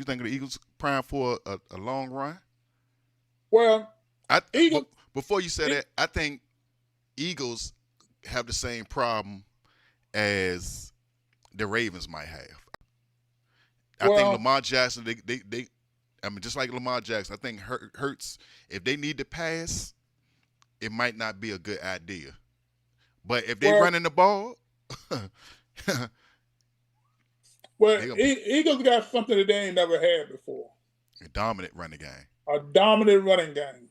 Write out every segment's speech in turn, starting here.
You think the Eagles prime for a long run? Well, I Eagles. before you say E- that, I think Eagles have the same problem as the Ravens might have. I think well, Lamar Jackson, I mean, just like Lamar Jackson, I think Hurts, if they need to pass, it might not be a good idea. But if they well, running the ball, well. they gonna Eagles got something that they ain't never had before: be a dominant running game. a dominant running game.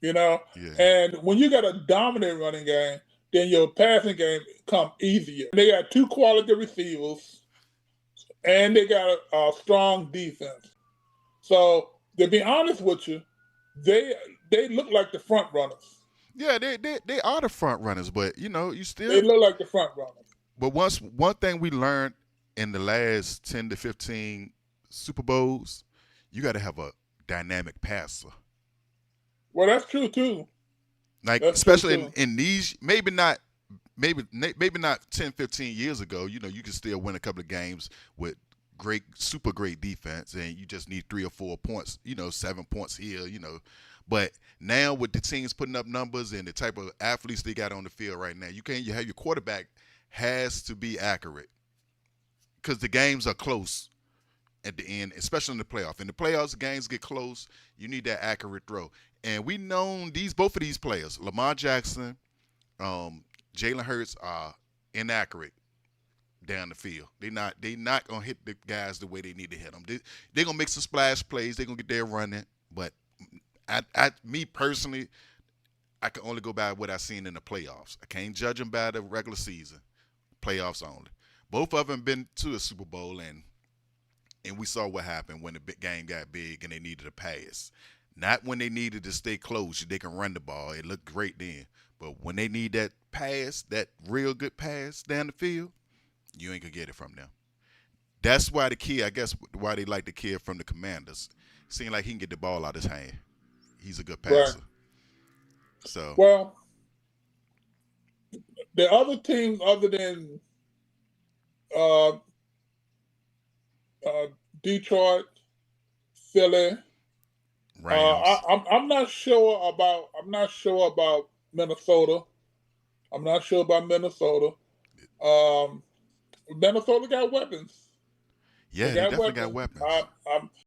You know, Yeah, and when you got a dominant running game, then your passing game come easier. They got two quality receivers, and they got a strong defense. So to be honest with you, they they look like the front runners. yeah, they are the front runners, but you They still. look like the front runners. But one thing we learned in the last 10 to 15 Super Bowls, you got to have a dynamic passer. Well, that's true too. Like That's true especially in, too. in these, maybe not 10, 15 years ago, you can still win a couple of games with super great defense, and you just need 3 or 4 points, 7 points here. But now with the teams putting up numbers and the type of athletes they got on the field right now, you have your quarterback has to be accurate because the games are close at the end, especially in the playoff. In the playoffs, games get close. You need that accurate throw, and we known both of these players, Lamar Jackson, Jalen Hurts, are inaccurate down the field. They not gonna hit the guys the way they need to hit them. They're gonna make some splash plays. They're gonna get there running, but me personally, I can only go by what I've seen in the playoffs. I can't judge them by the regular season. Playoffs only. Both of them been to a Super Bowl, and we saw what happened when the big game got big and they needed a pass. Not when they needed to stay close. They can run the ball. It looked great then. But when they need that pass, that real good pass down the field, you ain't gonna get it from them. That's why I guess, why they like the kid from the Commanders. Seems like he can get the ball out of his hand. He's a good Right. passer. So Well, the other teams other than uh, uh, Detroit, Philly, Rams. I'm not sure about Minnesota. I'm not sure about Minnesota. Um, Minnesota got weapons. Yeah, They they got definitely got weapons. weapons. I'm